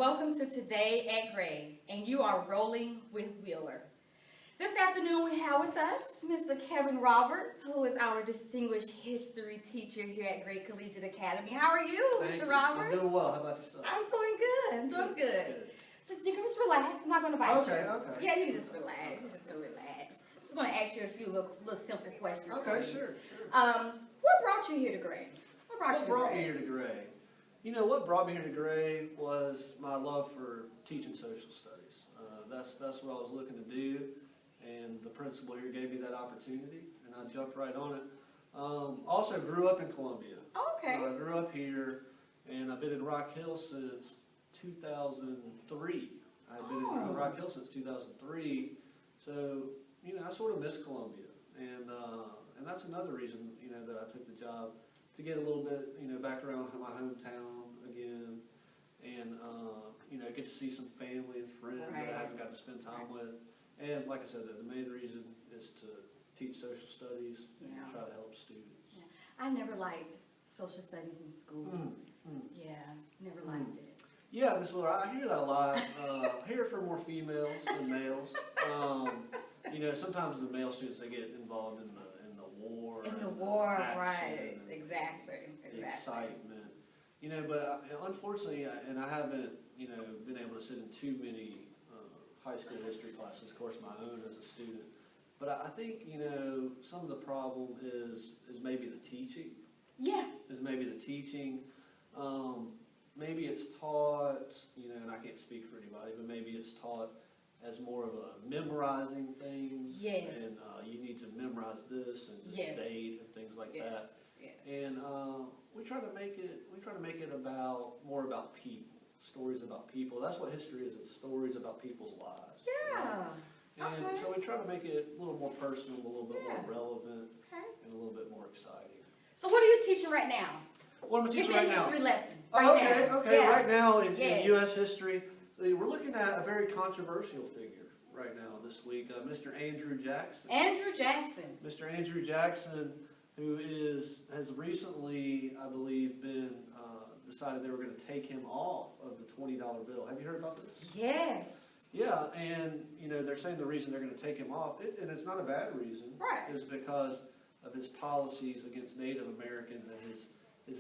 welcome to Today at Gray, and you are rolling with Wheeler. This afternoon we have with us Mr. Kevin Roberts, who is our distinguished history teacher here at Gray Collegiate Academy. How are you, Thank Mr. you. Roberts? I'm doing well. How about yourself? I'm doing good. I'm doing good. So you can just relax. I'm not going to bite you. Okay. Yeah, you can just relax. You're just going to relax. I'm just going to ask you a few little simple questions. Okay, sure. What brought you here to Gray? What Brought me here to Gray? You know, what brought me here to Gray was my love for teaching social studies. That's what I was looking to do, and the principal here gave me that opportunity, and I jumped right on it. Also grew up in Columbia. Oh, okay. I grew up here, and I've been in Rock Hill since 2003. I've been in Rock Hill since 2003, so, you know, I sort of miss Columbia, and that's another reason, you know, that I took the job, to get a little bit, you know, back around my hometown again, and, you know, get to see some family and friends that I haven't got to spend time with. And like I said, the main reason is to teach social studies and try to help students. Yeah. I never liked social studies in school. Yeah, never liked it. Yeah, Miss Wheeler, I hear that a lot. I hear it from more females than males. You know, sometimes the male students, they get involved in the war. In the war, action right? and Exactly. the excitement. You know, but unfortunately, and I haven't, you know, been able to sit in too many high school history classes. Of course, my own as a student. But I think, you know, some of the problem is maybe the teaching. Yeah. Is maybe the teaching. Maybe it's taught, you know, and I can't speak for anybody, but maybe it's taught as more of a memorizing things. Yes. And you need to memorize this and this date and things like that. Yes. And we try to make it more about people, stories about people. That's what history is. It's stories about people's lives. Yeah. And so we try to make it a little more personal, a little bit more relevant, and a little bit more exciting. So what are you teaching right now? What am I teaching right now? History lesson. Okay. Right now in U.S. history, so we're looking at a very controversial figure right now this week, Mr. Andrew Jackson. Andrew Jackson. Mr. Andrew Jackson, who has recently, I believe, been decided they were going to take him off of the $20 bill. Have you heard about this? Yes. Yeah, and you know, they're saying the reason they're going to take him off, and it's not a bad reason, is because of his policies against Native Americans and his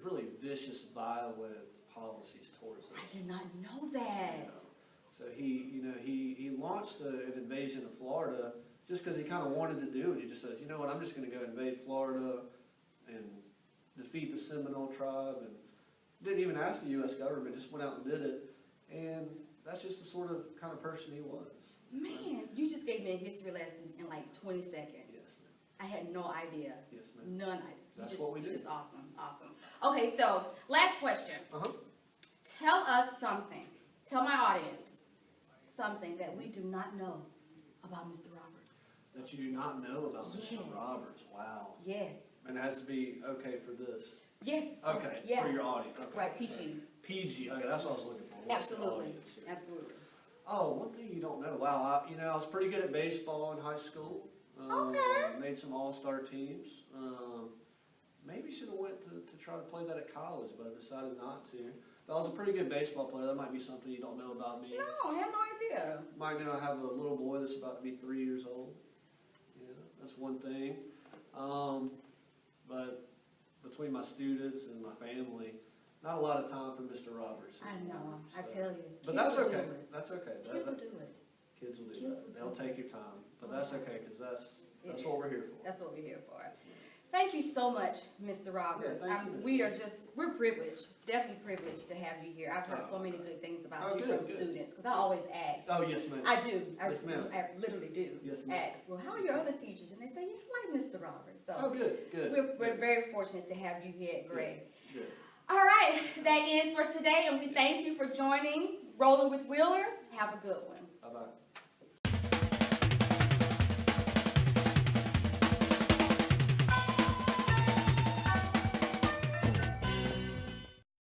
really vicious, violent policies towards us. I did not know that. You know? So he launched an invasion of Florida just because he kind of wanted to do it. He just says, you know what, I'm just going to go invade Florida and defeat the Seminole tribe, and didn't even ask the U.S. government, just went out and did it. And that's just the sort of kind of person he was. Man, you just gave me a history lesson in like 20 seconds. Yes, ma'am. I had no idea. Yes, ma'am. None idea. That's what we do. It's awesome. Okay, so last question. Tell us something. Tell my audience something that we do not know about Mr. Roberts. That you do not know about Mr. Roberts. Wow. Yes. And it has to be okay for this. Yes. Okay. Yeah. For your audience. Okay. Right. PG. PG. Okay, that's what I was looking for. What's the Absolutely. audience here? Absolutely. Oh, one thing you don't know. Wow. I was pretty good at baseball in high school. Made some all-star teams. Maybe should have went to try to play that at college, but I decided not to. But I was a pretty good baseball player. That might be something you don't know about me. No, I have no idea. Might know I have a little boy that's about to be 3 years old. Yeah, that's one thing. But between my students and my family, not a lot of time for Mr. Roberts. I know. I tell you. But that's okay. That's okay. Kids will do it. Kids will do that. They'll take your time. But that's okay, because that's what we're here for. That's what we're here for. Thank you so much, Mr. Roberts. Yeah, thank you, We're privileged, definitely privileged to have you here. I've heard so many good things about you from students, because I always ask. Oh, yes, ma'am. I do. Yes, ma'am. I literally do. Yes, ma'am. Ask, well, how are your other teachers? And they say, yeah, like Mr. Roberts. So oh, good. We're very fortunate to have you here at Gray. Good. All right, that ends for today, and we thank you for joining Rolling with Wheeler. Have a good one. Bye-bye.